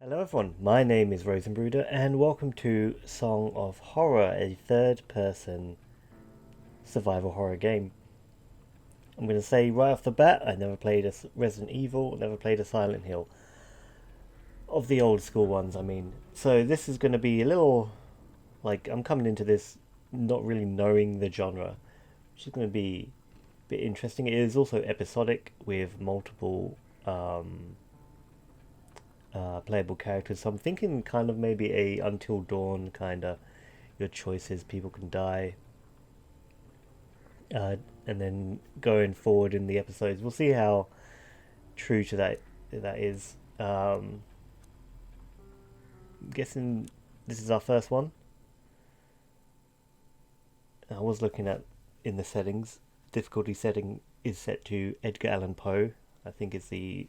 Hello everyone, my name is Rosenbruder and welcome to Song of Horror, a third-person survival horror game. I'm going to say right off the bat, I never played a Resident Evil, never played a Silent Hill. Of the old school ones, I mean. So this is going to be a little, I'm coming into this not really knowing the genre, which is going to be a bit interesting. It is also episodic with multiple playable characters. So I'm thinking kind of maybe a Until Dawn kind of your choices. People can die, and then going forward in the episodes, we'll see how true to that is. I'm guessing this is our first one. I was looking at in the settings. Difficulty setting is set to Edgar Allan Poe. I think it's the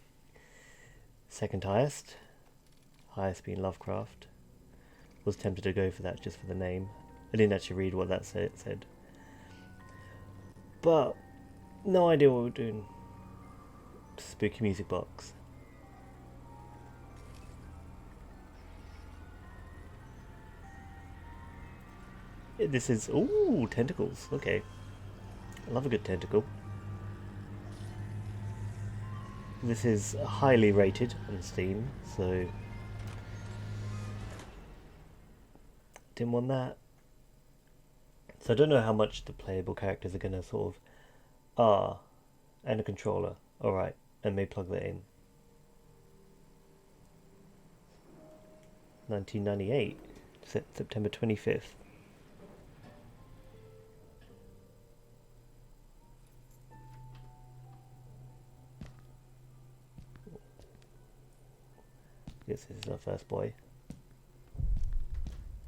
second highest. Highest being Lovecraft. Was tempted to go for that just for the name. I didn't actually read what that said. But no idea what we're doing. Spooky music box. This is ooh, tentacles. Okay. I love a good tentacle. This is highly rated on Steam, so didn't want that. So I don't know how much the playable characters are gonna sort of and a controller. Alright, and may plug that in. 1998, September 25th. This is our first boy.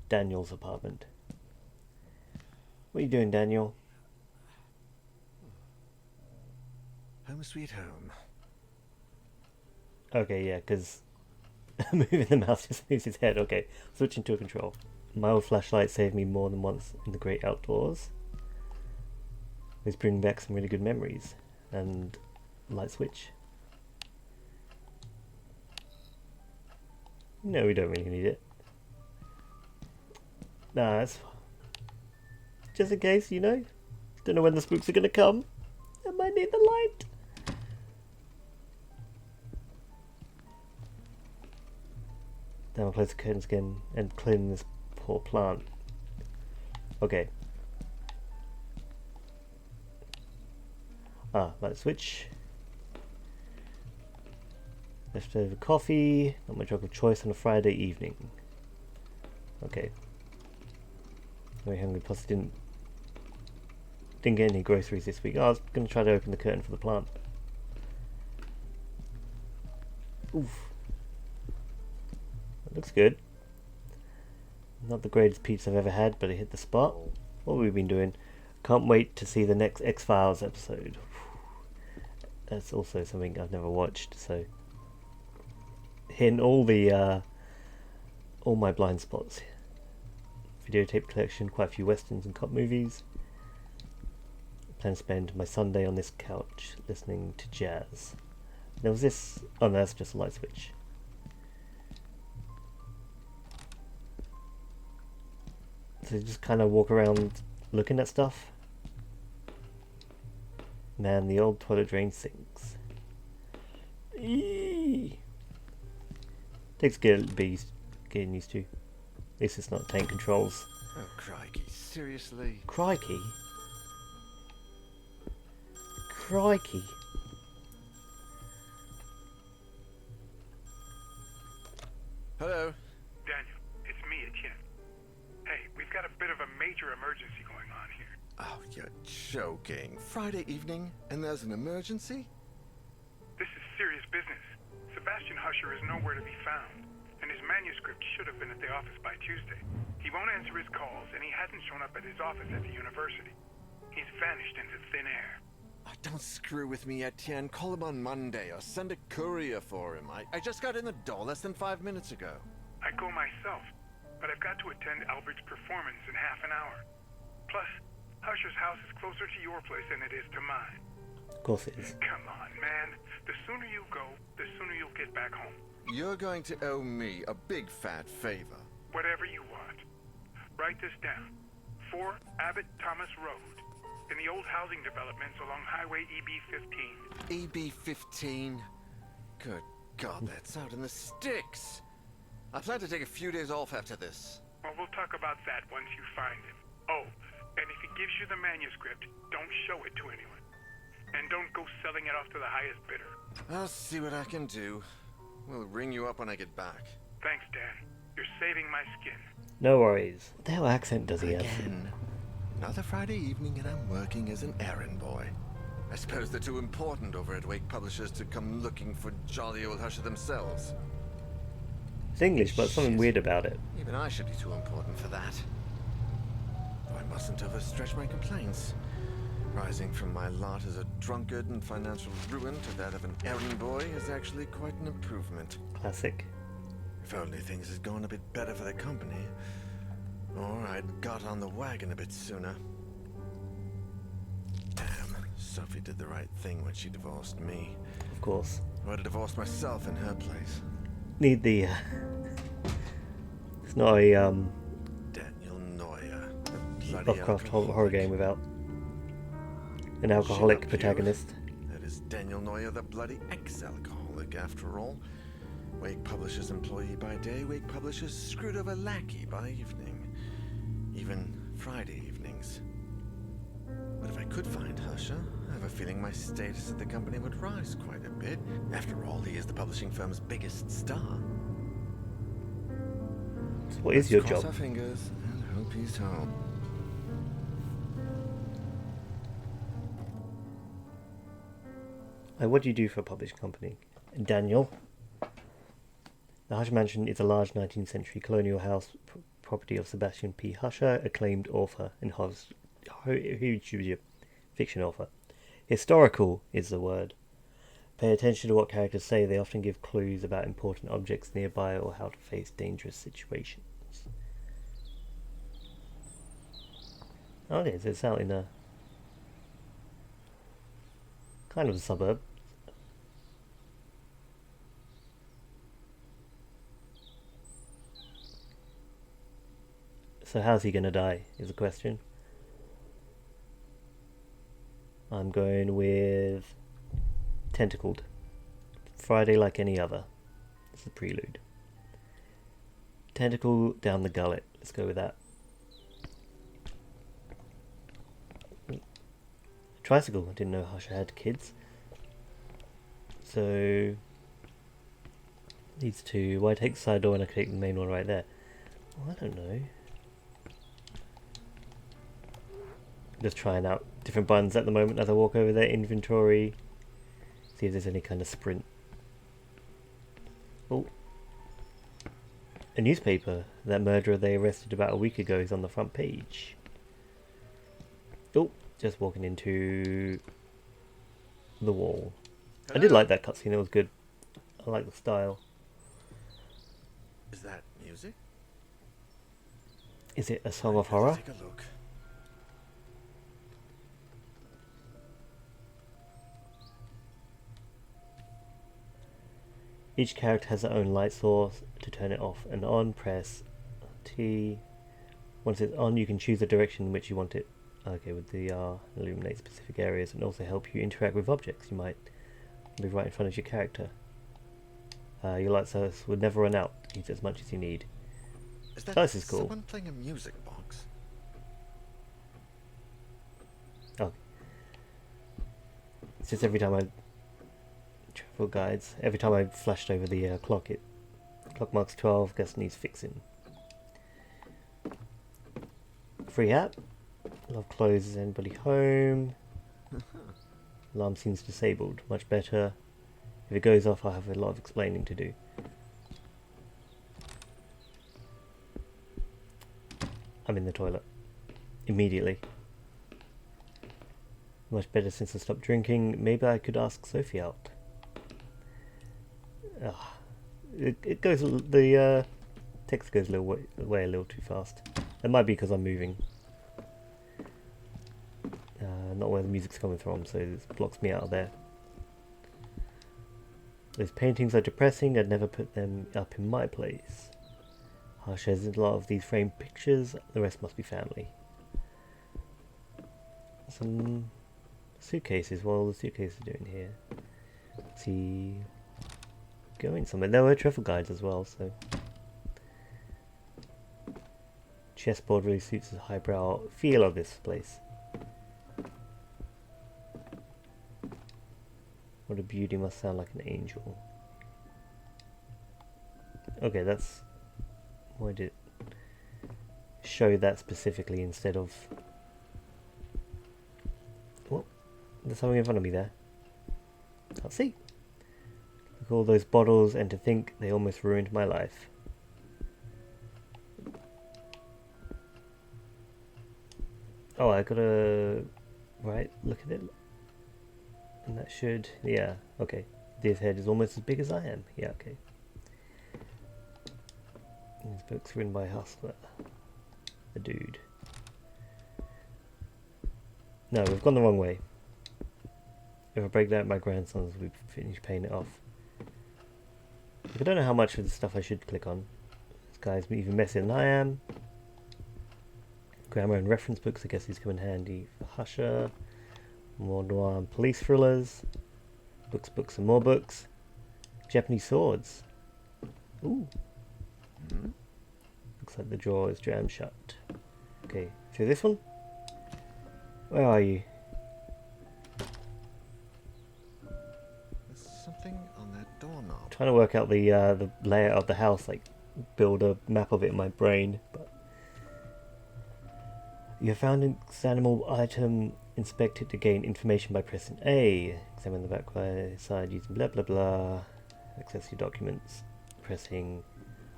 Daniel's apartment. What are you doing, Daniel? Home sweet home. Okay, yeah, because moving the mouse just moves his head. Okay, switching to a control. My old flashlight saved me more than once in the great outdoors. It's bringing back some really good memories. And light switch. No, we don't really need it. Nah, that's just in case, you know. Don't know when the spooks are gonna come. I might need the light. Then I'll close the curtains again and clean this poor plant. Okay. Light switch. Leftover coffee. Not my drug of choice on a Friday evening. Okay. Very hungry. Plus, didn't get any groceries this week. I was going to try to open the curtain for the plant. Oof. That looks good. Not the greatest pizza I've ever had, but it hit the spot. What have we been doing? Can't wait to see the next X-Files episode. That's also something I've never watched, so hitting all my blind spots. Videotape collection, quite a few westerns and cop movies. Plan to spend my Sunday on this couch listening to jazz. There was this. Oh no, that's just a light switch. So you just kind of walk around looking at stuff. Man, the old toilet drain sinks. Eee. Takes getting used to. At least it's not tank controls. Oh, crikey, seriously? Crikey. Crikey. Hello? Daniel, it's me, Etienne. Hey, we've got a bit of a major emergency going on here. Oh, you're joking. Friday evening, and there's an emergency? This is serious business. Sebastian Husher is nowhere to be found, and his manuscript should have been at the office by Tuesday. He won't answer his calls, and he hasn't shown up at his office at the university. He's vanished into thin air. Oh, don't screw with me, Etienne. Call him on Monday, or send a courier for him. I just got in the door less than 5 minutes ago. I'd go myself, but I've got to attend Albert's performance in half an hour. Plus, Husher's house is closer to your place than it is to mine. Of course it is. Come on, man. The sooner you go, the sooner you'll get back home. You're going to owe me a big fat favor. Whatever you want. Write this down. 4 Abbott Thomas Road, in the old housing developments along Highway EB-15. EB-15? Good God, that's out in the sticks. I plan to take a few days off after this. Well, we'll talk about that once you find him. Oh, and if he gives you the manuscript, don't show it to anyone. And don't go selling it off to the highest bidder. I'll see what I can do. We'll ring you up when I get back. Thanks, Dan. You're saving my skin. No worries. What the hell accent does he have? Again, another Friday evening and I'm working as an errand boy. I suppose they're too important over at Wake Publishers to come looking for jolly old Husher themselves. It's English, but something Shit. weird about it. Even I should be too important for that. Though I mustn't overstretch my complaints. Rising from my lot as a drunkard and financial ruin to that of an errand boy is actually quite an improvement. Classic. If only things had gone a bit better for the company, or I'd got on the wagon a bit sooner. Damn, Sophie did the right thing when she divorced me. Of course. I would have divorced myself in her place. Need the... It's not a Daniel Neuer, the bloody Lovecraft horror alcoholic. game without an alcoholic Shut up, protagonist. you. That is Daniel Neuer, the bloody ex-alcoholic, after all. Wake Publishers employee by day, Wake Publishers screwed over lackey by evening. Even Friday evenings. But if I could find Husher, I have a feeling my status at the company would rise quite a bit. After all, he is the publishing firm's biggest star. So what is your Cross job? our fingers and hope he's home. What do you do for a publishing company? Daniel. The Husher Mansion is a large 19th century colonial house property of Sebastian P. Husher, acclaimed author and huge fiction author. Historical is the word. Pay attention to what characters say. They often give clues about important objects nearby or how to face dangerous situations. Okay, so it's out in a kind of a suburb. So how's he gonna die is the question. I'm going with tentacled. Friday like any other. It's the prelude. Tentacle down the gullet. Let's go with that. Tricycle. I didn't know Husher had kids. So these two. Why take the side door and I could take the main one right there? Well, I don't know. Just trying out different buttons at the moment as I walk over there. Inventory. See if there's any kind of sprint. Oh. A newspaper. That murderer they arrested about a week ago is on the front page. Oh, just walking into the wall. I did like that cutscene, it was good. I like the style. Is that music? Is it a song of I'd horror? Take a look. Each character has their own light source. To turn it off and on, press T. Once it's on, you can choose the direction in which you want it. Okay, with the R, illuminate specific areas and also help you interact with objects you might be right in front of your character. Your light source will never run out. Use as much as you need. Is that This is cool. someone playing a music box? Oh. It's just every time I travel guides, every time I flashed over the clock, clock marks 12, guess needs fixing. Free app. Love clothes. Is anybody home? Alarm seems disabled. Much better. If it goes off, I have a lot of explaining to do. I'm in the toilet. Immediately. Much better since I stopped drinking. Maybe I could ask Sophie out. It goes, the text goes a little too fast. It might be because I'm moving. Not where the music's coming from, so it blocks me out of there. Those paintings are depressing. I'd never put them up in my place. Hush has a lot of these framed pictures. The rest must be family. Some suitcases. What are all the suitcases doing here? Is he going somewhere? There were travel guides as well, so... Chessboard really suits the highbrow feel of this place. What a beauty, must sound like an angel. Okay, that's... Why did it show that specifically instead of... Oh, there's something in front of me there. I'll see. Look at all those bottles, and to think they almost ruined my life. Oh, I gotta... Right, look at it. And that should... Yeah, okay. This head is almost as big as I am. Yeah, okay. And this book's written by Hustler. The dude. No, we've gone the wrong way. If I break that at my grandson's, we've finished paying it off. I don't know how much of this stuff I should click on. This guy's even messier than I am. Grammar and reference books, I guess these come in handy for Husher. More noir and police thrillers. Books and more books. Japanese swords. Ooh. Looks like the drawer is jammed shut. Okay, through this one? Where are you? There's something on that doorknob. Trying to work out the layout of the house, like build a map of it in my brain, but... You have found an examinable item. Inspect it to gain information by pressing A. Examine the back side using blah blah blah. Access your documents. Pressing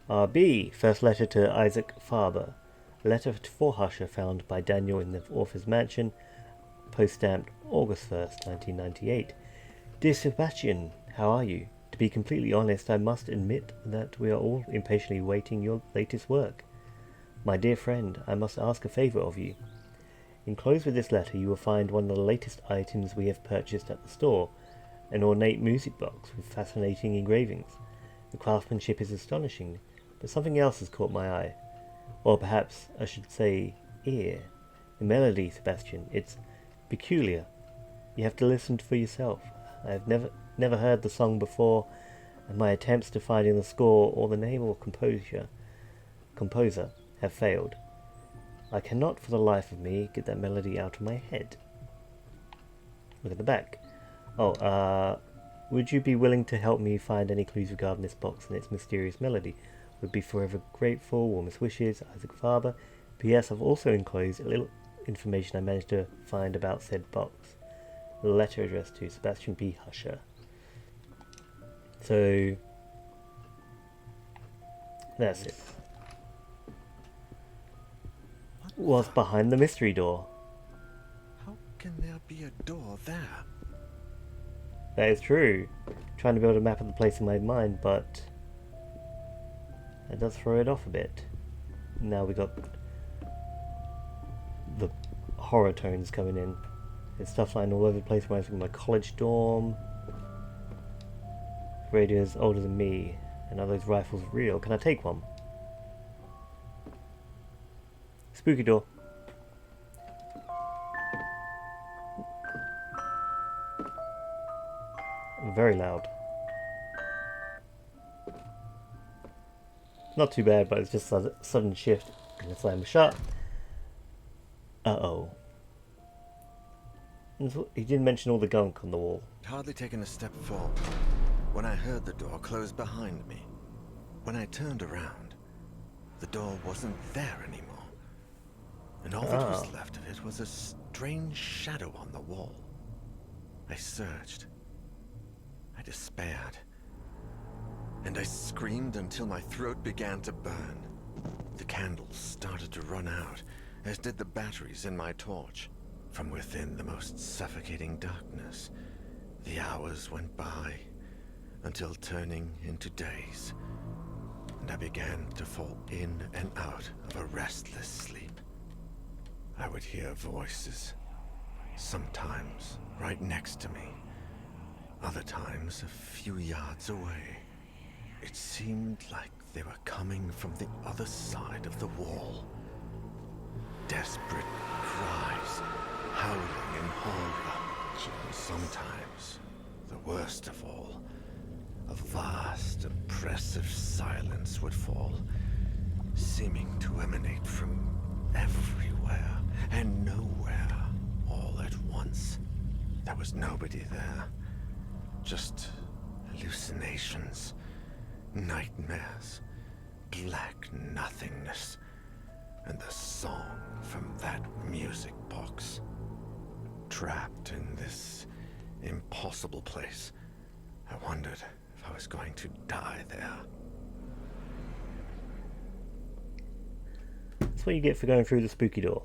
RB. First letter to Isaac Faber. A letter for Husher found by Daniel in the author's mansion. Post-stamped August 1st, 1998. Dear Sebastian, how are you? To be completely honest, I must admit that we are all impatiently awaiting your latest work. My dear friend, I must ask a favour of you. Enclosed with this letter you will find one of the latest items we have purchased at the store, an ornate music box with fascinating engravings. The craftsmanship is astonishing, but something else has caught my eye. Or perhaps I should say ear. The melody, Sebastian, it's peculiar. You have to listen for yourself. I have never heard the song before, and my attempts to find in the score or the name or composer have failed. I cannot for the life of me get that melody out of my head. Look at the back. Oh, would you be willing to help me find any clues regarding this box and its mysterious melody? Would be forever grateful. Warmest wishes, Isaac Faber. P.S. I've also enclosed a little information I managed to find about said box. A letter addressed to Sebastian P. Husher. So that's it. What's behind the mystery door? How can there be a door there? That is true. Trying to build a map of the place in my mind, but that does throw it off a bit. Now we got the horror tones coming in. There's stuff lying all over the place. Reminds me of my college dorm. Radio's older than me, and are those rifles real? Can I take one? Spooky door. Very loud. Not too bad, but it's just a sudden shift. And it's slam shut. Uh-oh. He didn't mention all the gunk on the wall. I'd hardly taken a step forward when I heard the door close behind me. When I turned around, the door wasn't there anymore. And all that was left of it was a strange shadow on the wall. I searched. I despaired. And I screamed until my throat began to burn. The candles started to run out, as did the batteries in my torch. From within the most suffocating darkness, the hours went by, until turning into days, and I began to fall in and out of a restless sleep. I would hear voices, sometimes right next to me, Other times, a few yards away, it seemed like they were coming from the other side of the wall. Desperate cries, howling in horror. Sometimes, the worst of all, a vast, oppressive silence would fall, seeming to emanate from everywhere and nowhere all at once. There was nobody there, just hallucinations, nightmares, black nothingness, and the song from that music box. Trapped in this impossible place, I wondered if I was going to die there. That's what you get for going through the spooky door.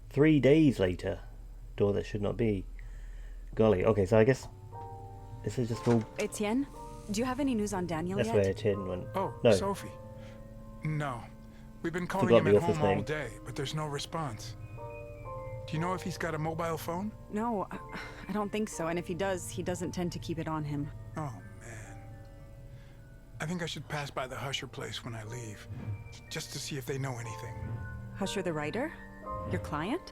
3 days later. Door that should not be. Golly, okay, so I guess this is just all... Etienne, do you have any news on Daniel That's yet? where Etienne went. Oh, no. Sophie. No. We've been calling Forgot him the at office home all name. day, but there's no response. Do you know if he's got a mobile phone? No, I don't think so. And if he does, he doesn't tend to keep it on him. Oh, man. I think I should pass by the Husher place when I leave, just to see if they know anything. Husher the writer? Your client?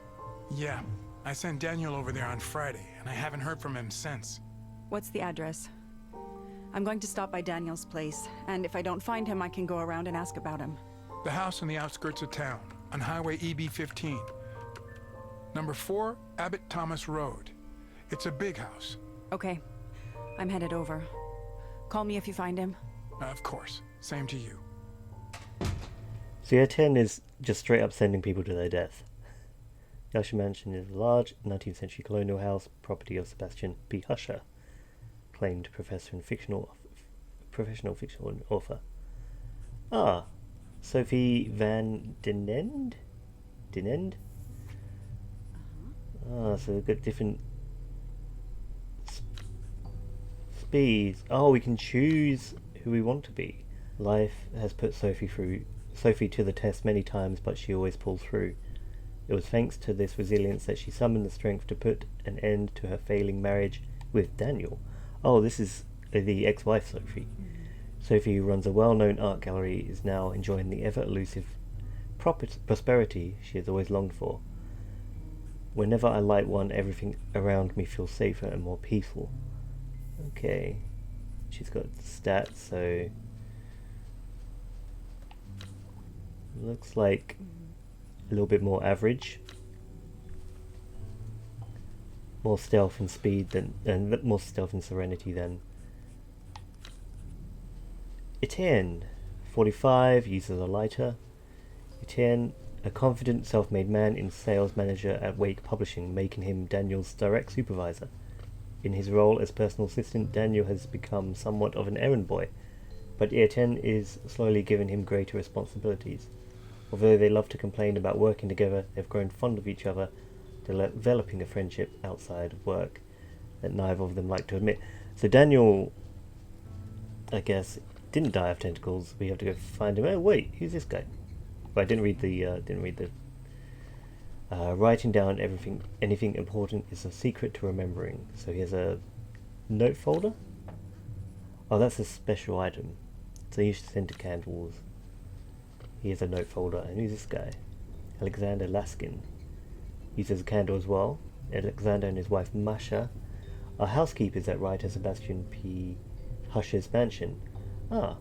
Yeah, I sent Daniel over there on Friday, and I haven't heard from him since. What's the address? I'm going to stop by Daniel's place, and if I don't find him, I can go around and ask about him. The house on the outskirts of town, on Highway EB-15. Number 4, Abbott Thomas Road. It's a big house. Okay, I'm headed over. Call me if you find him. Of course. Same to you. So Etienne is just straight up sending people to their death. The Usher Mansion is a large 19th century colonial house, property of Sebastian P. Husher, claimed professor and professional fictional author. Ah, Sophie Van Den End? Ah, so we've got different speeds. Oh, we can choose who we want to be. Life has put Sophie to the test many times, but she always pulls through. It was thanks to this resilience that she summoned the strength to put an end to her failing marriage with Daniel. Oh, this is the ex-wife Sophie. Sophie, who runs a well-known art gallery, is now enjoying the ever-elusive prosperity she has always longed for. Whenever I light one, everything around me feels safer and more peaceful. Okay. She's got stats, so... looks like a little bit more average. More stealth and speed than... and more stealth and serenity than... Etienne, 45, uses a lighter. Etienne, a confident, self-made man in sales manager at Wake Publishing, making him Daniel's direct supervisor. In his role as personal assistant, Daniel has become somewhat of an errand boy, but Etienne is slowly giving him greater responsibilities. Although they love to complain about working together, they've grown fond of each other, developing a friendship outside of work that neither of them like to admit. So Daniel, I guess, didn't die of tentacles. We have to go find him. Oh wait, who's this guy? Well, I didn't read the writing down anything important is a secret to remembering. So he has a note folder. Oh, that's a special item. So you should send to candles. He has a note folder. And who's this guy? Alexander Laskin. He uses a candle as well. Alexander and his wife Masha are housekeepers at writer Sebastian P. Husher's mansion. Ah,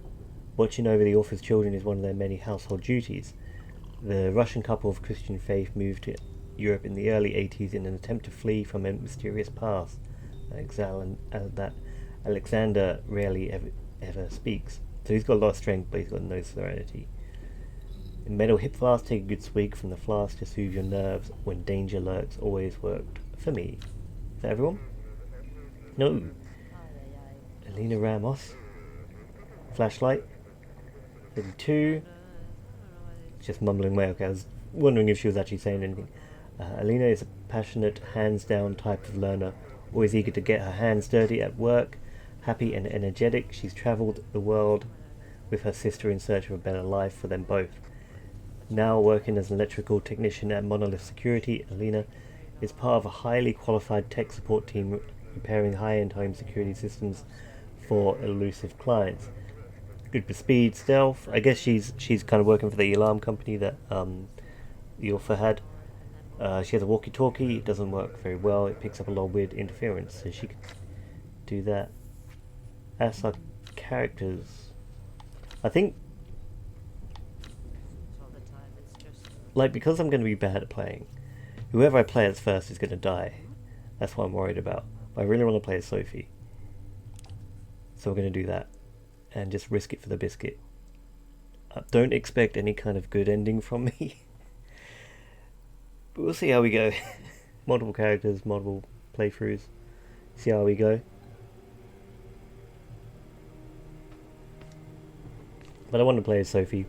watching over the author's children is one of their many household duties. The Russian couple of Christian faith moved to Europe in the early 80s in an attempt to flee from a mysterious past that Alexander rarely ever speaks. So he's got a lot of strength, but he's got no serenity. A metal hip flask, take a good swig from the flask to soothe your nerves when danger lurks, always worked for me. Is that everyone? No. Elena Ramos. Flashlight. 32. Just mumbling away. Okay, I was wondering if she was actually saying anything. Alina is a passionate, hands-down type of learner, always eager to get her hands dirty at work, happy and energetic. She's travelled the world with her sister in search of a better life for them both. Now working as an electrical technician at Monolith Security, Alina is part of a highly qualified tech support team repairing high-end home security systems for elusive clients. Good for speed, stealth. I guess she's kind of working for the alarm company that the author had. She has a walkie-talkie. It doesn't work very well. It picks up a lot of weird interference, so she could do that. As our characters, I think, like, because I'm going to be bad at playing, whoever I play as first is going to die. That's what I'm worried about. But I really want to play as Sophie, so we're going to do that and just risk it for the biscuit. Don't expect any kind of good ending from me. But we'll see how we go. Multiple characters, multiple playthroughs. See how we go. But I want to play as Sophie.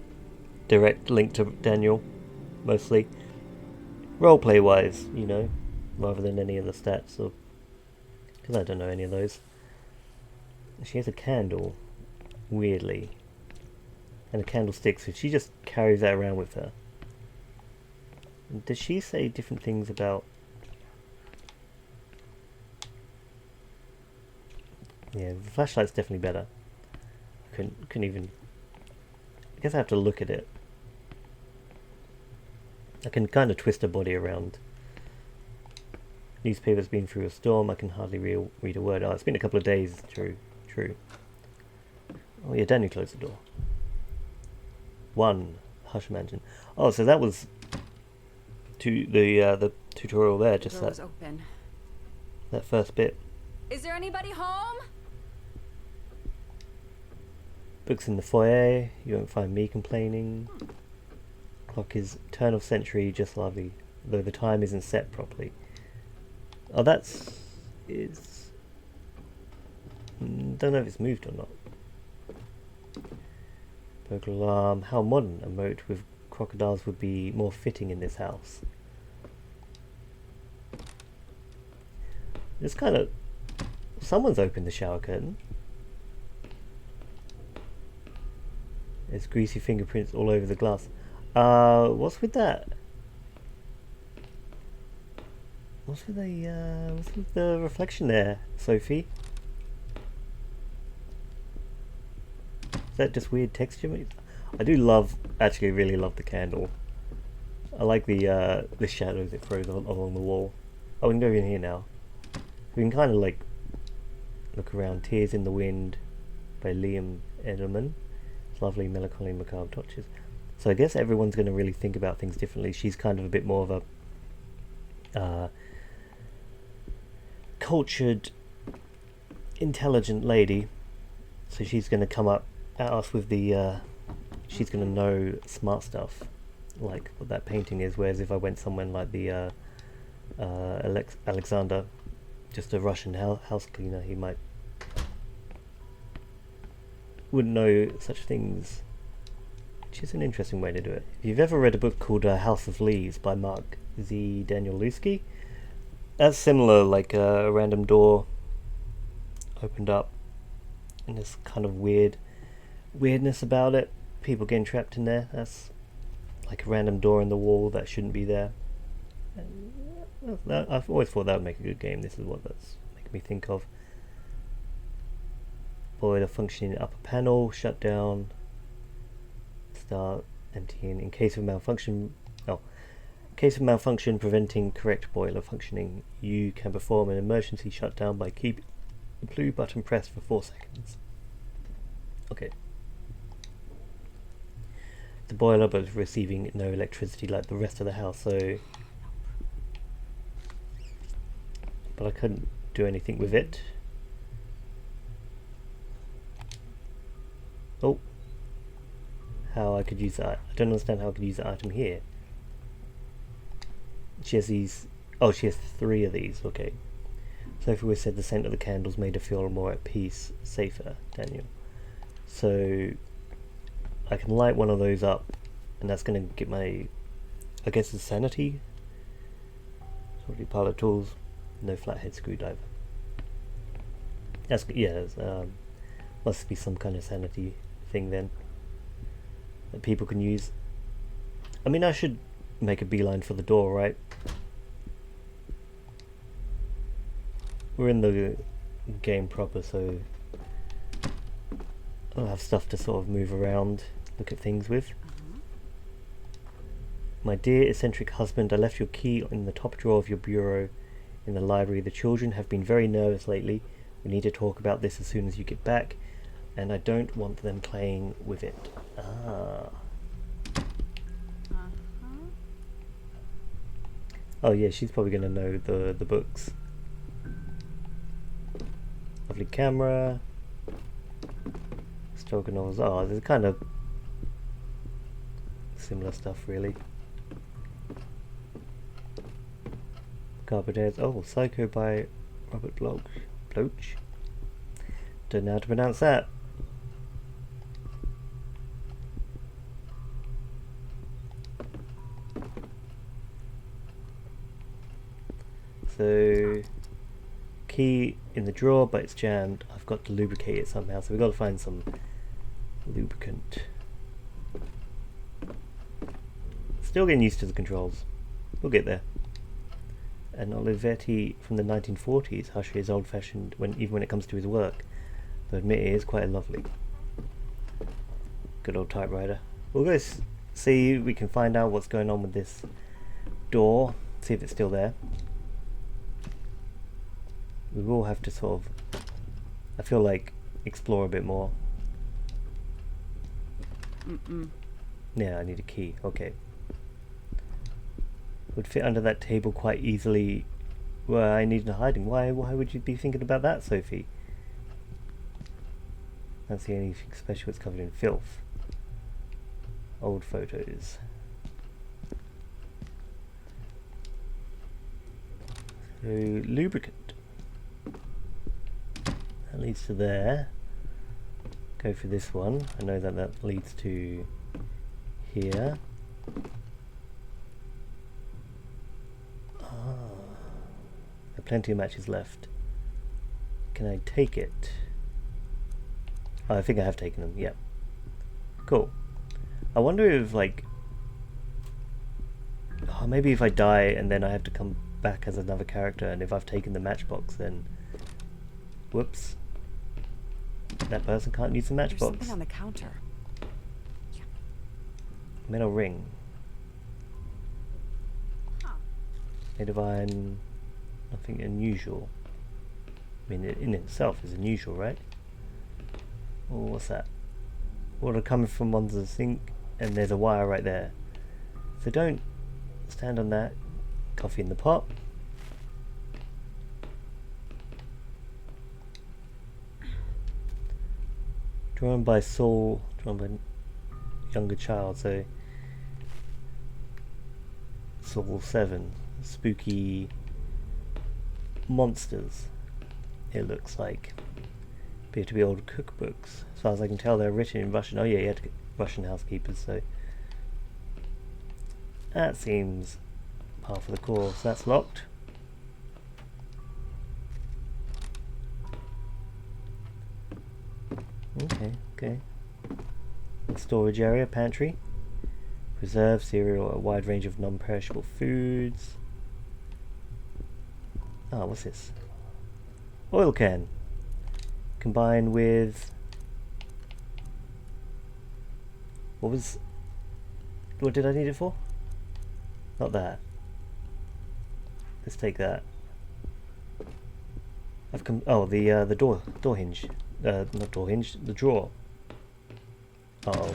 Direct link to Daniel, mostly. Roleplay wise, you know, rather than any of the stats, or because I don't know any of those. She has a candle, weirdly, and a candlestick, so she just carries that around with her. Does she say different things about... Yeah, the flashlight's definitely better. Couldn't even... I guess I have to look at it. I can kind of twist her body around. Newspaper's been through a storm. I can hardly read a word. Oh, it's been a couple of days. True. Oh yeah, Daniel closed the door. 1. Hush Mansion. Oh, so that was the tutorial there. Just Door was open. that first bit. Is there anybody home? Books in the foyer. You won't find me complaining. Clock is turn of century, just lovely, though the time isn't set properly. Oh, don't know if it's moved or not. Burglar alarm. How modern. A moat with crocodiles would be more fitting in this house. It's kind of... Someone's opened the shower curtain. There's greasy fingerprints all over the glass. What's with that? What's with the reflection there, Sophie? Is that just weird texture? I do really love the candle. I like the shadows it throws along the wall. Oh, we can go in here now. We can kind of like look around. Tears in the Wind by Liam Edelman. It's lovely, melancholy, macabre touches. So I guess everyone's going to really think about things differently. She's kind of a bit more of a cultured, intelligent lady. So she's going to come up at us with the... she's going to know smart stuff, like what that painting is. Whereas if I went somewhere like the Alexander, just a Russian house cleaner, he wouldn't know such things. Which is an interesting way to do it. If you've ever read a book called House of Leaves by Mark Z. Danielewski, that's similar, like a random door opened up and this kind of weirdness about it. People getting trapped in there. That's like a random door in the wall that shouldn't be there. And I've always thought that would make a good game. This is what that's making me think of. Boiler functioning upper panel, shut down. Start emptying in case of malfunction. Preventing correct boiler functioning. You can perform an emergency shutdown by keeping the blue button pressed for 4 seconds. Okay. The boiler, but it's receiving no electricity like the rest of the house, so... But I couldn't do anything with it. Oh. How I could use that. I don't understand how I could use the item here. She has these... Oh, she has 3 of these. Okay. Sophie always said the scent of the candles made her feel more at peace, safer, Daniel. So... I can light one of those up, and that's going to get my... I guess it's sanity? Sorry, pilot tools. No flathead screwdriver. That's... Yeah, must be some kind of sanity thing then. That people can use. I mean, I should make a beeline for the door, right? we're in the game proper, so I'll have stuff to sort of move around, look at things with. My dear eccentric husband, I left your key in the top drawer of your bureau in the library. The children have been very nervous lately. We need to talk about this as soon as you get back, and I don't want them playing with it. Ah. Oh yeah, she's probably going to know the books. Lovely camera. Historical novels. Oh, there's kind of similar stuff, really. Carpet. Oh, Psycho by Robert Bloch. Don't know how to pronounce that. So, key in the drawer, but it's jammed. I've got to lubricate it somehow, so we've got to find some lubricant. Still getting used to the controls. We'll get there. An Olivetti from the 1940s. Husher is old-fashioned even when it comes to his work. Though admit it is quite lovely. Good old typewriter. We'll go see if we can find out what's going on with this door. See if it's still there. We will have to sort of, I feel like, explore a bit more. Yeah, I need a key. Okay. Would fit under that table quite easily. Well, I need a hiding. Why would you be thinking about that, Sophie? Don't see anything special. It's covered in filth. Old photos. So, lubricant. That leads to there. Go for this one. I know that leads to here. There are plenty of matches left. Can I take it? Oh, I think I have taken them. Yep. Cool. I wonder if, like, oh, maybe if I die and then I have to come back as another character, and if I've taken the matchbox, then whoops, that person can't use the matchbox. There's something on the counter. Metal ring. Made of iron. Nothing unusual. I mean, it in itself is unusual, right? Oh, what's that? Water coming from under the sink, and there's a wire right there. So don't stand on that. Coffee in the pot. Drawn by Saul, drawn by younger child, so Saul 7. Spooky monsters, it looks like. Appear to be old cookbooks. As far as I can tell, they're written in Russian. Oh yeah, you had to get Russian housekeepers, so that seems par for the course. That's locked. Okay. Storage area, pantry. Preserve, cereal, a wide range of non-perishable foods. Ah, what's this? Oil can. Combined with... What did I need it for? Not that. Let's take that. The door hinge. Not door hinge, the drawer. Uh-oh.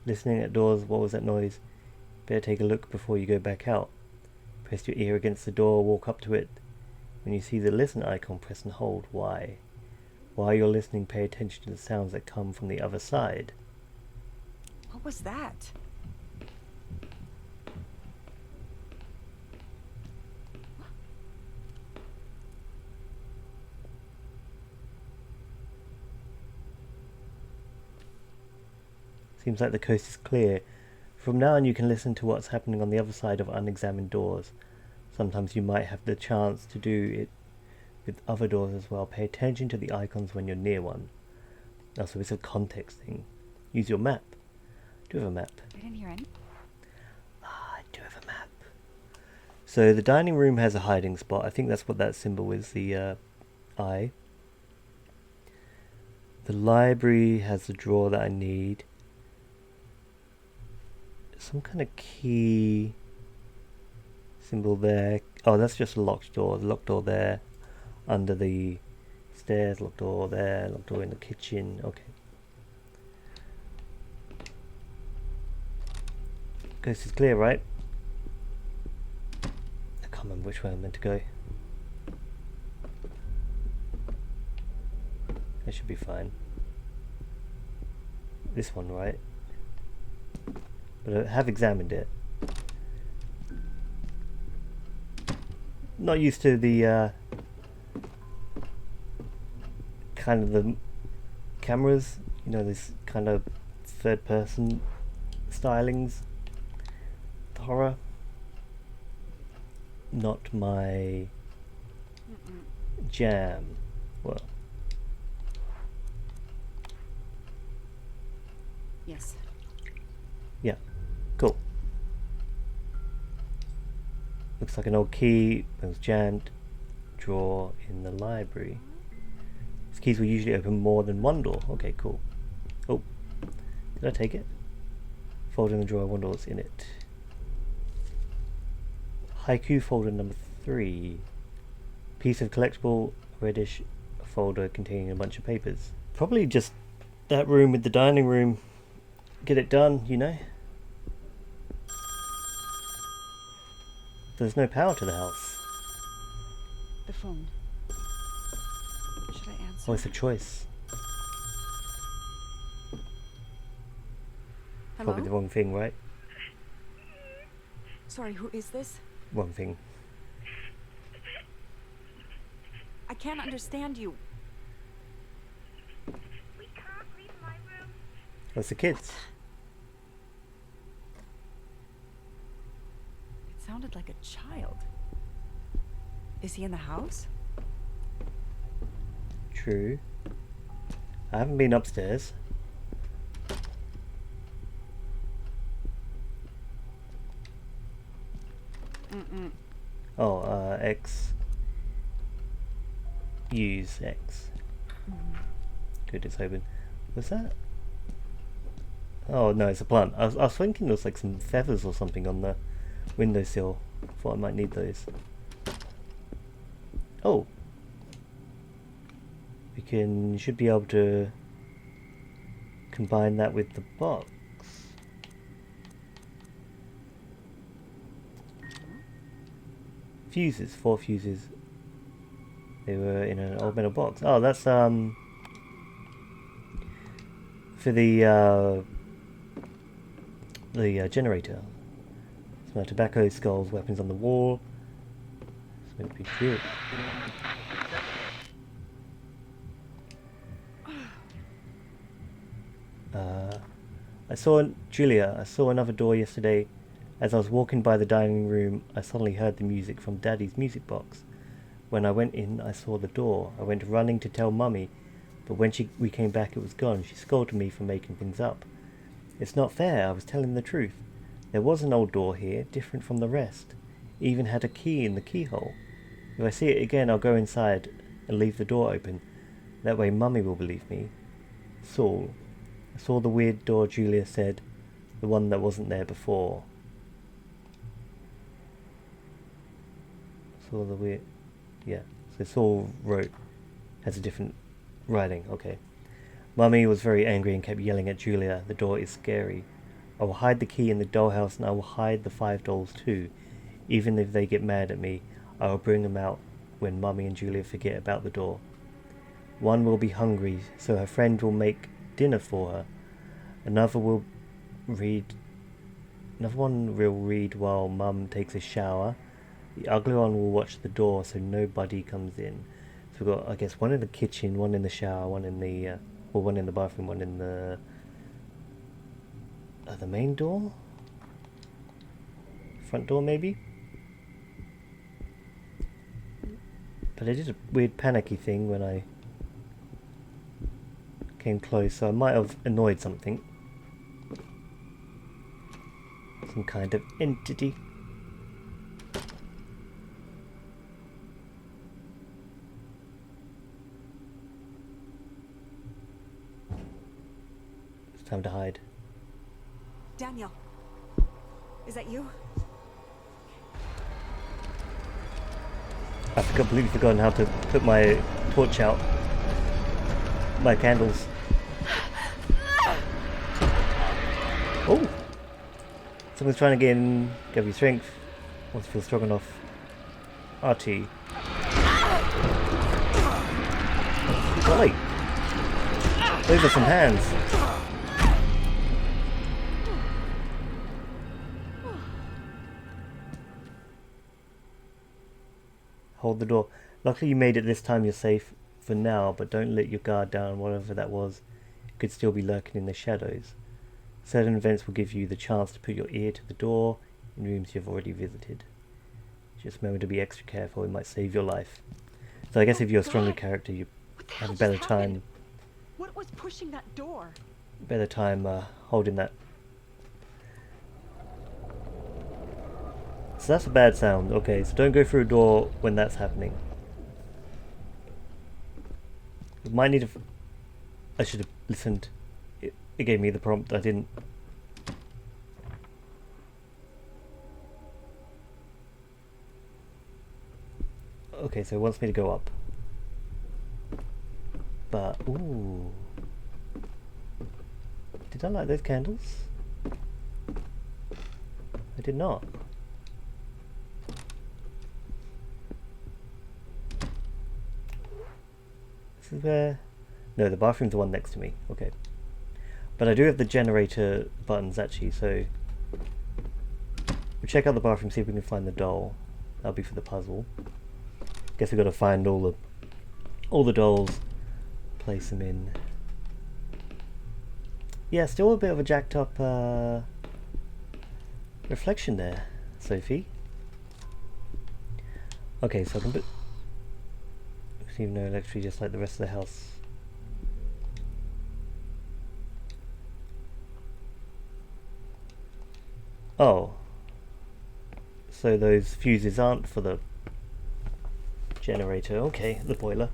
Listening at doors, what was that noise? Better take a look before you go back out. Press your ear against the door, walk up to it. When you see the listen icon, press and hold. Why? While you're listening, pay attention to the sounds that come from the other side. What was that? Seems like the coast is clear. From now on you can listen to what's happening on the other side of unexamined doors. Sometimes you might have the chance to do it with other doors as well. Pay attention to the icons when you're near one. Also, it's a context thing. Use your map. Do you have a map? I didn't hear any. Ah, So the dining room has a hiding spot. I think that's what that symbol is, the eye. The library has the drawer that I need. Some kind of key symbol there. Oh, that's just a locked door. The locked door there. Under the stairs, locked door there. Locked door in the kitchen. Okay. Coast is clear, right? I can't remember which way I'm meant to go. That should be fine. This one, right? But I have examined it. Not used to the kind of the cameras, you know, this kind of third person stylings. The horror. Not my jam. Well, Yes. yeah, cool. Looks like an old key that was jammed. Drawer in the library. These keys will usually open more than one door. Okay, cool. Oh, did I take it? Folder in the drawer, one door's in it. Haiku folder number 3. Piece of collectible reddish folder containing a bunch of papers. Probably just that room with the dining room. Get it done, you know. There's no power to the house. The phone. Should I answer? Oh, it's a choice. Hello? Probably the wrong thing, right? Sorry, who is this? Wrong thing. I can't understand you. We can't leave my room. That's the kids. It sounded like a child. Is he in the house? True. I haven't been upstairs. Oh, X. Use X. Good, it's open. What's that? Oh no, it's a plant. I was thinking there was like some feathers or something on the windowsill. Thought I might need those. Oh. We should be able to combine that with the box. Fuses, 4 fuses. They were in an old metal box. Oh, that's for the generator. Some tobacco skulls, weapons on the wall. It's meant to be good. I saw Julia. I saw another door yesterday. As I was walking by the dining room, I suddenly heard the music from Daddy's music box. When I went in, I saw the door. I went running to tell Mummy, but when we came back, it was gone. She scolded me for making things up. It's not fair. I was telling the truth. There was an old door here, different from the rest. It even had a key in the keyhole. If I see it again, I'll go inside and leave the door open. That way Mummy will believe me. Saul. I saw the weird door Julia said, the one that wasn't there before. Saw the weird... Yeah, so Saul wrote, has a different writing, okay. Mummy was very angry and kept yelling at Julia, the door is scary. I will hide the key in the dollhouse and I will hide the 5 dolls too. Even if they get mad at me, I will bring them out when Mummy and Julia forget about the door. One will be hungry, so her friend will make dinner for her. Another one will read while Mum takes a shower. The ugly one will watch the door so nobody comes in. So we've got, I guess, one in the kitchen, one in the shower, one in the one in the bathroom, one in the main door? Front door, maybe? But I did a weird panicky thing when I came close, so I might have annoyed something. Some kind of entity. Time to hide. Daniel, is that you? I've completely forgotten how to put my torch out. My candles. Oh! Someone's trying to get in. Give you strength. Wants to feel strong enough. RT. Golly! Those are some hands. Hold the door. Luckily you made it this time, you're safe for now, but don't let your guard down, whatever that was. It could still be lurking in the shadows. Certain events will give you the chance to put your ear to the door in rooms you've already visited. Just remember to be extra careful, it might save your life. So I guess if you're a stronger character, you have a better time. What was pushing that door? Better time holding that. So that's a bad sound. Okay, so don't go through a door when that's happening. You might need to. I should have listened. It gave me the prompt. I didn't. Okay, so it wants me to go up. But ooh. Did I light those candles? I did not. This is where... No, the bathroom's the one next to me. Okay. But I do have the generator buttons actually, so... We'll check out the bathroom, see if we can find the doll. That'll be for the puzzle. Guess we've got to find all the dolls. Place them in. Yeah, still a bit of a jacked up reflection there, Sophie. Okay, so I can put... Receive no electricity just like the rest of the house. Oh. So those fuses aren't for the generator. Okay, the boiler.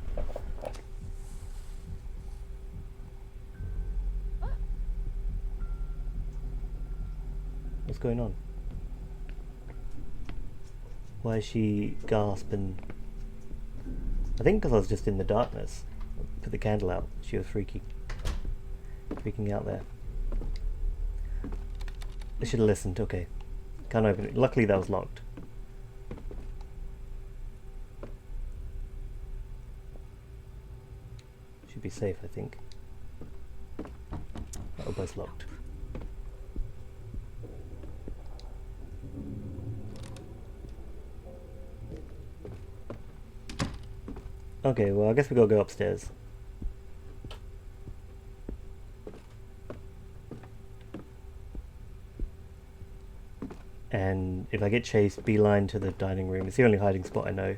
What's going on? Why is she gasping? I think because I was just in the darkness. Put the candle out. She was freaking out there. I should have listened. Okay. Can't open it. Luckily that was locked. Should be safe, I think. Oh, both locked. Okay, well I guess we gotta go upstairs. And if I get chased, beeline to the dining room. It's the only hiding spot I know.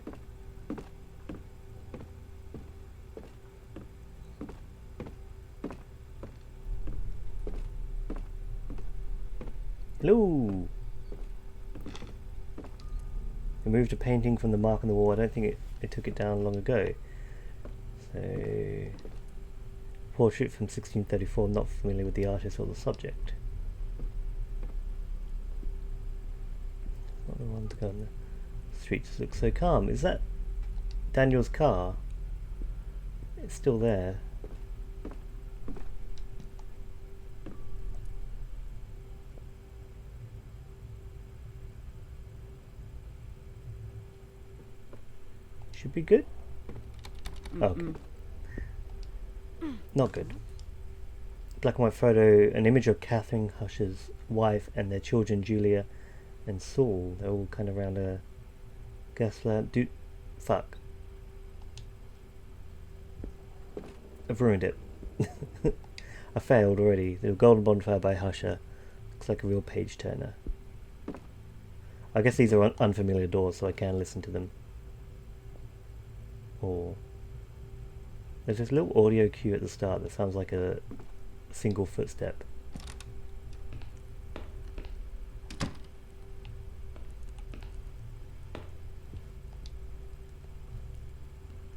Hello! Removed a painting from the mark on the wall. I don't think it took it down long ago. So, portrait from 1634. Not familiar with the artist or the subject. Not the one to go on the streets look so calm. Is that Daniel's car? It's still there. Should be good. Okay. Not good. Black and white photo, an image of Catherine Husher's wife and their children Julia and Saul. They're all kind of around a gas lamp. Dude, fuck. I've ruined it. I failed already. The Golden Bonfire by Husher. Looks like a real page turner. I guess these are unfamiliar doors, so I can listen to them. Or there's this little audio cue at the start that sounds like a single footstep.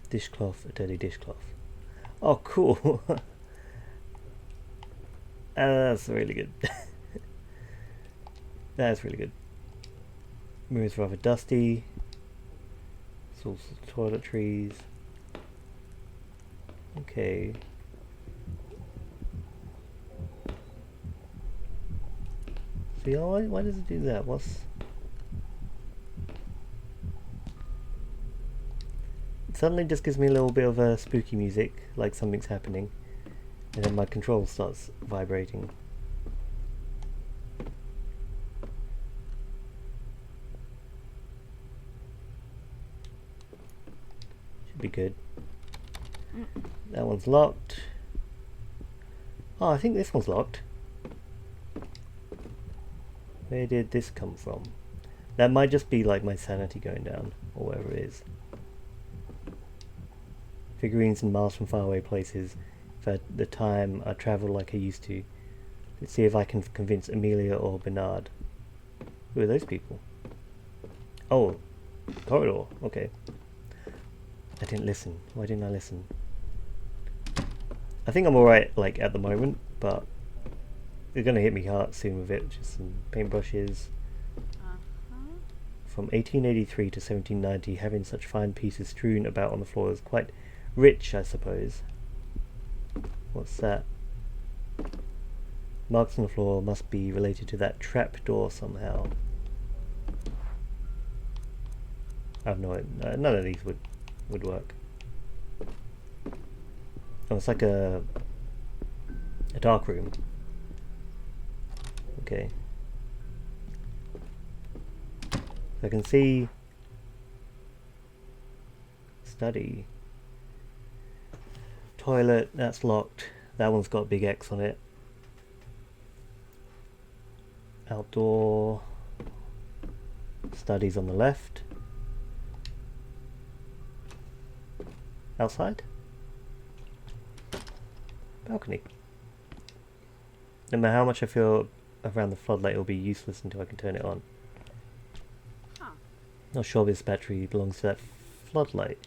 Dishcloth, a dirty dishcloth. Oh, cool. That's really good. That's really good. Room is rather dusty. It's all sorts of toiletries. Okay. See, why does it do that? It suddenly just gives me a little bit of spooky music, like something's happening, and then my control starts vibrating. Should be good. That one's locked. Oh, I think this one's locked. Where did this come from? That might just be like my sanity going down, or whatever it is. Figurines and masks from faraway places. For the time I travel like I used to. Let's see if I can convince Amelia or Bernard. Who are those people? Oh, corridor. Okay. I didn't listen. Why didn't I listen? I think I'm alright, like, at the moment, but they're gonna hit me hard soon with it. Just some paintbrushes. From 1883 to 1790, having such fine pieces strewn about on the floor is quite rich, I suppose. What's that? Marks on the floor must be related to that trapdoor somehow. I have no idea. None of these would work. Oh, it's like a dark room. Okay. I can see study. Toilet, that's locked. That one's got a big X on it. Outdoor. Studies on the left. Outside? Balcony. No matter how much I feel around the floodlight, it'll be useless until I can turn it on. Not sure if this battery belongs to that floodlight.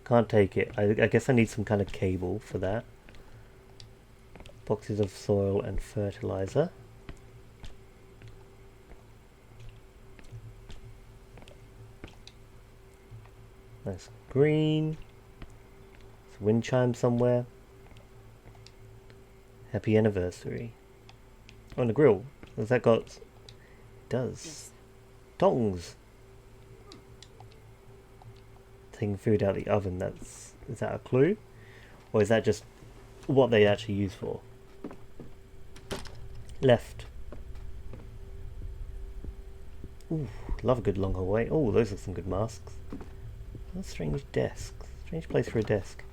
Can't take it. I guess I need some kind of cable for that. Boxes of soil and fertilizer. Nice green. It's a wind chime somewhere. Happy anniversary. Oh, and a grill. Has that got... It does. Yes. Tongs. Taking food out of the oven, is that a clue? Or is that just what they actually use for? Left. Ooh, love a good long hallway. Oh, those are some good masks. What a strange desk. Strange place for a desk.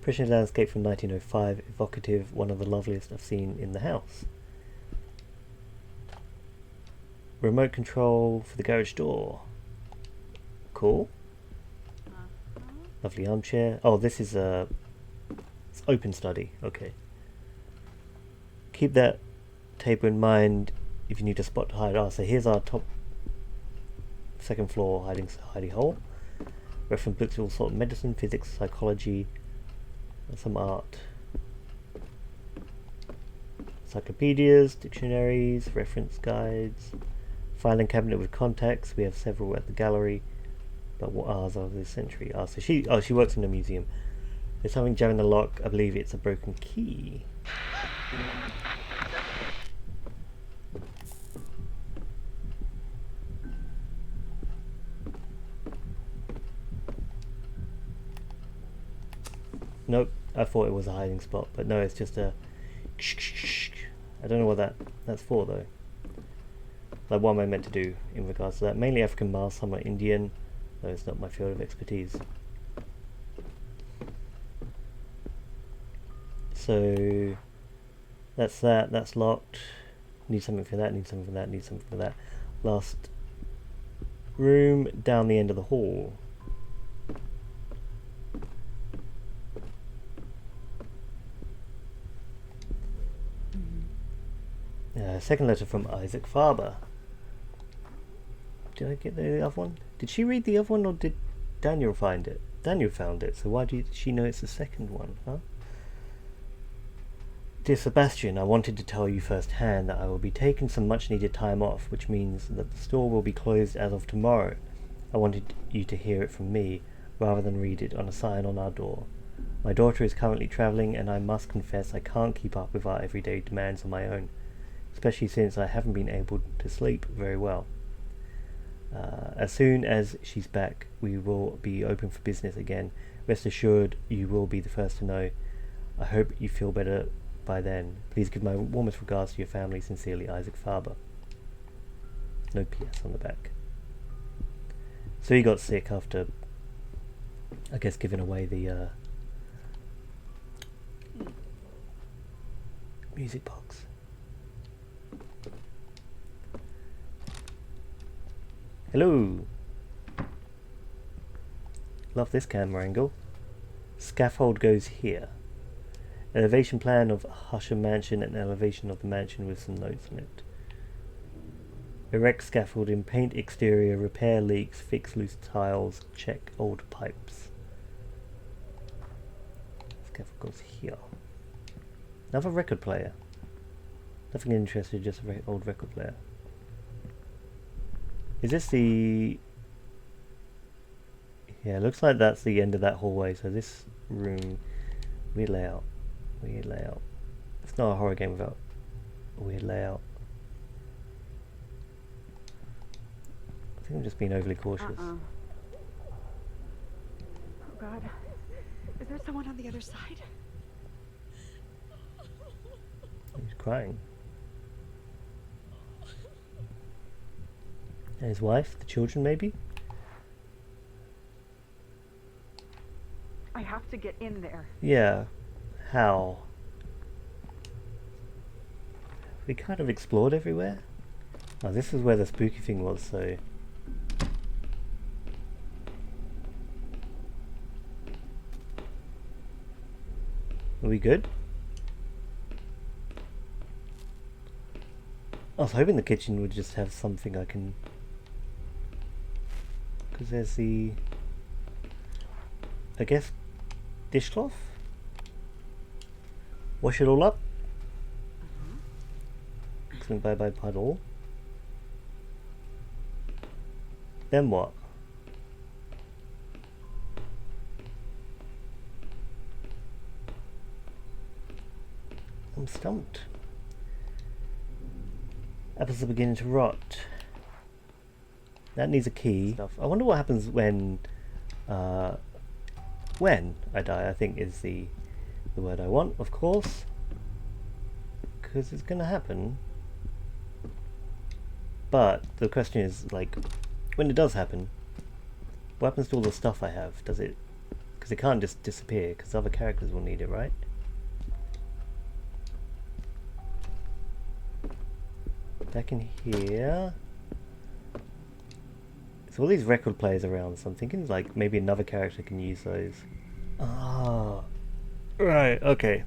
Parisian landscape from 1905, evocative, one of the loveliest I've seen in the house. Remote control for the garage door. Cool. Lovely armchair. Oh, this is it's open study. Okay. Keep that table in mind if you need a spot to hide. Oh, so here's our top second floor hiding hole. Reference books, all sort of medicine, physics, psychology, and some art. Encyclopedias, dictionaries, reference guides. Filing cabinet with contacts. We have several at the gallery. But what ours are this century? Ah, so she works in a museum. There's something jamming the lock. I believe it's a broken key. Nope, I thought it was a hiding spot, but no, it's just a... I don't know what that's for though. Like, what am I meant to do in regards to that? Mainly African masks, some are Indian, though it's not my field of expertise. So, that's locked. Need something for that, need something for that, need something for that. Last room down the end of the hall. Second letter from Isaac Faber. Did I get the other one? Did she read the other one, or did Daniel find it? Daniel found it, so why did she know it's the second one, huh? Dear Sebastian, I wanted to tell you firsthand that I will be taking some much-needed time off, which means that the store will be closed as of tomorrow. I wanted you to hear it from me, rather than read it on a sign on our door. My daughter is currently travelling, and I must confess I can't keep up with our everyday demands on my own, especially since I haven't been able to sleep very well. As soon as she's back, we will be open for business again. Rest assured, you will be the first to know. I hope you feel better by then. Please give my warmest regards to your family. Sincerely, Isaac Faber. No PS on the back. So he got sick after, I guess, giving away the music box. Hello. Love this camera angle. Scaffold goes here. Elevation plan of Husher Mansion and elevation of the mansion with some notes on it. Erect scaffolding, paint exterior, repair leaks, fix loose tiles, check old pipes. Scaffold goes here. Another record player. Nothing interested, just an old record player. Is this the... Yeah, it looks like that's the end of that hallway, so this room... Weird layout. Weird layout. It's not a horror game without a weird layout. I think I'm just being overly cautious. Oh God. Is there someone on the other side? He's crying. And his wife, the children maybe? I have to get in there. Yeah. How? We kind of explored everywhere. Oh, this is where the spooky thing was, so... Are we good? I was hoping the kitchen would just have something I can... Because there's the... I guess... dishcloth? Wash it all up? Excellent, bye-bye puddle. Then what? I'm stumped. Apples are beginning to rot. That needs a key. I wonder what happens when I die, I think is the word I want, of course. Because it's gonna happen. But the question is, like, when it does happen, what happens to all the stuff I have? Does it... Because it can't just disappear, because other characters will need it, right? Back in here... So all these record players around, so I'm thinking, like, maybe another character can use those. Ah... Right, okay.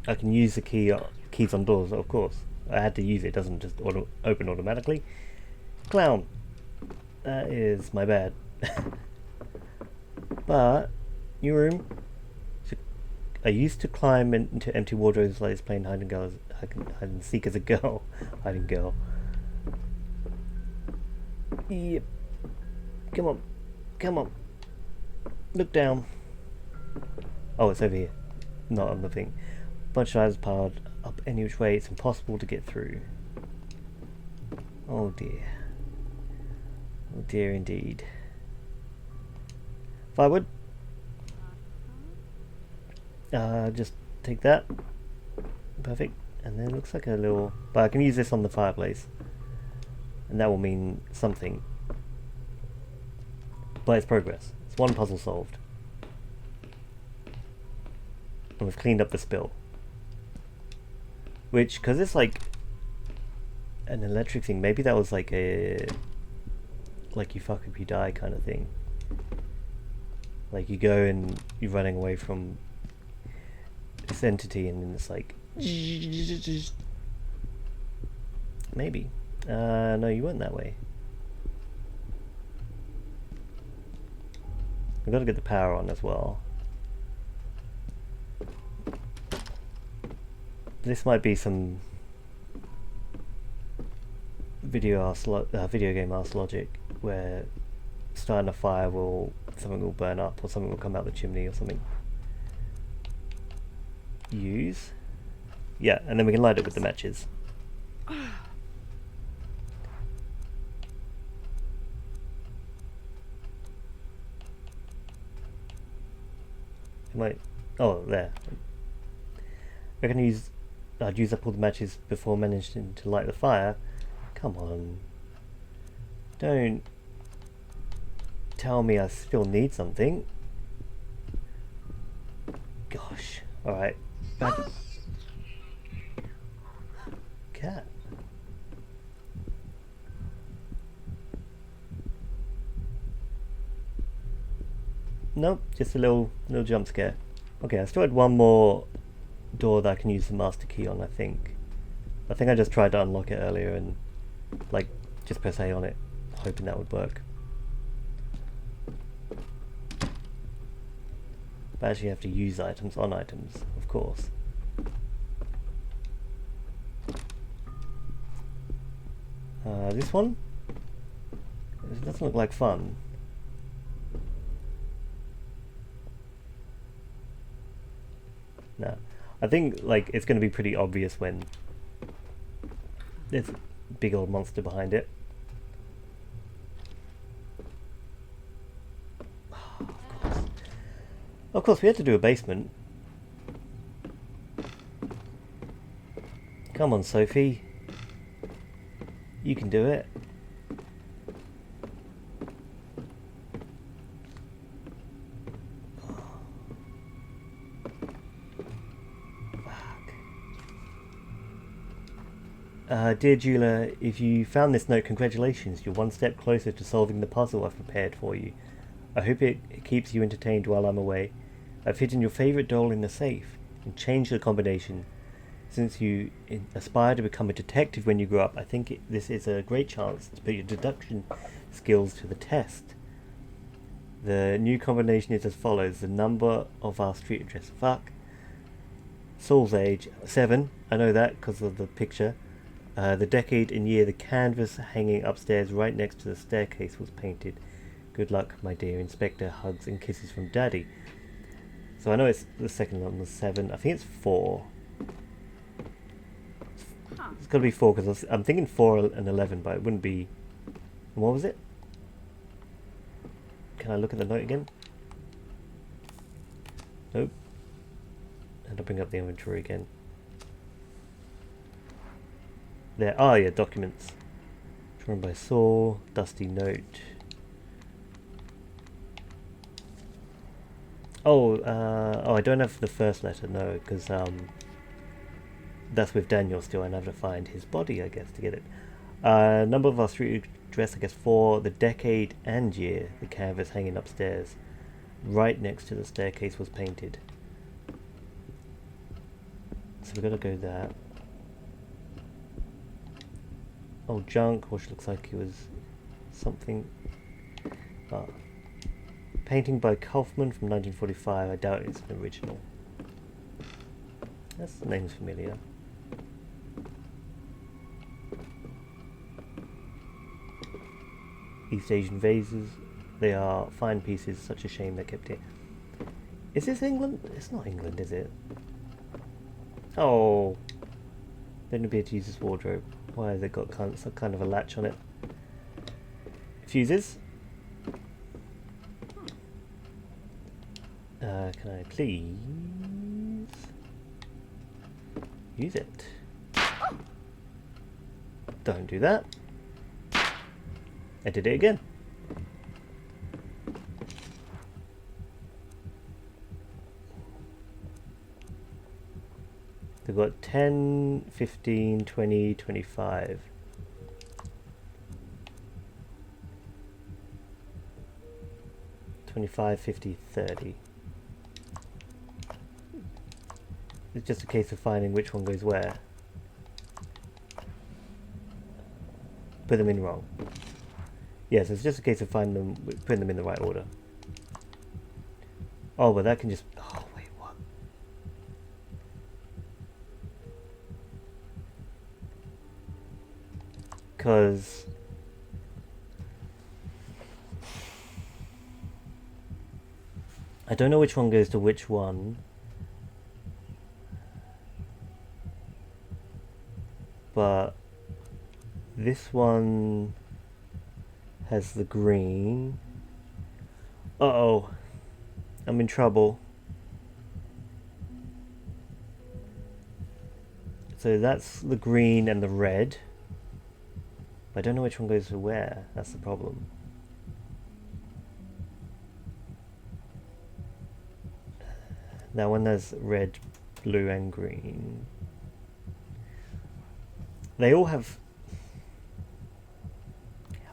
I can use the keys on doors, of course. I had to use it, it doesn't just open automatically. Clown! That is my bad. But, new room. So, I used to climb into empty wardrobes like this, playing hide and seek as a girl. Hiding girl. Yep. Come on. Come on. Look down. Oh, it's over here. Not on the thing. Bunch of items piled up any which way. It's impossible to get through. Oh dear. Oh dear indeed. Firewood. Just take that. Perfect. And then it looks like a little... But I can use this on the fireplace. And that will mean something. But it's progress. It's one puzzle solved. And we've cleaned up the spill. Which, because it's like an electric thing, maybe that was like a... like you fuck up you die kind of thing. Like you go and you're running away from this entity and then it's like... Maybe. No, you weren't that way. We've got to get the power on as well. This might be some video game arse logic, where starting a fire something will burn up, or something will come out the chimney, or something. Use. Yeah, and then we can light it with the matches. Oh, there. I'd use up all the matches before managing to light the fire. Come on. Don't tell me I still need something. Gosh. Alright. Back. Cat. Nope, just a little jump scare. Okay, I still had one more door that I can use the master key on, I think. I think I just tried to unlock it earlier and like just press A on it, hoping that would work. But actually you have to use items on items, of course. This one? It doesn't look like fun. No. I think like it's going to be pretty obvious when there's a big old monster behind it. Of course, we had to do a basement. Come on, Sophie. You can do it. Dear Jula, if you found this note, congratulations. You're one step closer to solving the puzzle I've prepared for you. I hope it keeps you entertained while I'm away. I've hidden your favourite doll in the safe and changed the combination. Since you aspire to become a detective when you grow up, I think this is a great chance to put your deduction skills to the test. The new combination is as follows. The number of our street address. Fuck. Saul's age. 7. I know that because of the picture. The decade and year the canvas hanging upstairs right next to the staircase was painted. Good luck, my dear Inspector. Hugs and kisses from Daddy. So I know it's the second one was 7. I think it's 4. It's got to be 4 because I'm thinking 4 and 11, but it wouldn't be. And what was it? Can I look at the note again? Nope. I had to bring up the inventory again. There. Ah, yeah, documents. Drawn by Saul. Dusty note. Oh, I don't have the first letter, no, because that's with Daniel still, and I have to find his body, I guess, to get it. Number of our street address, I guess 4. The decade and year the canvas hanging upstairs right next to the staircase was painted. So we've got to go there. Oh, junk, which looks like it was something. Painting by Kaufman from 1945. I doubt it's an original. The name's familiar. East Asian vases. They are fine pieces. Such a shame they kept it. Is this England? It's not England, is it? Oh. They didn't appear to use this wardrobe. Why has it got some kind of a latch on it? Fuses. Can I please use it? Don't do that. I did it again. We've got 10, 15, 20, 25. $25, $50, $30. It's just a case of finding which one goes where. Put them in wrong. Yes, it's just a case of finding them, putting them in the right order. Oh, but that can just... Oh, wait, what? Because... I don't know which one goes to which one. But... This one... has the green. Uh-oh. I'm in trouble. So that's the green and the red. I don't know which one goes to where. That's the problem. That one has red, blue and green. They all have...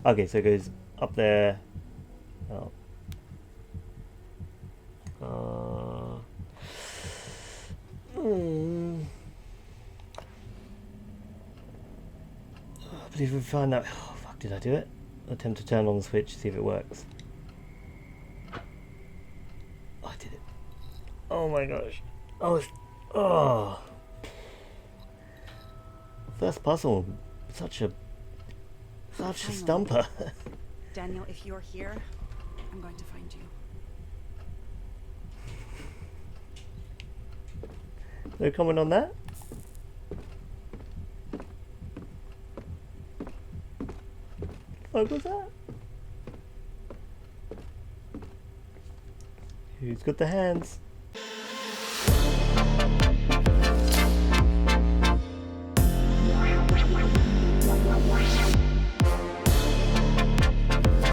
Okay, so it goes up there. Oh. I believe we found that. Oh fuck! Did I do it? Attempt to turn on the switch, see if it works. Oh, I did it. Oh my gosh! Oh. First puzzle. Such a stumper. Daniel, if you're here, I'm going to find you. No comment on that? What was that? Who's got the hands?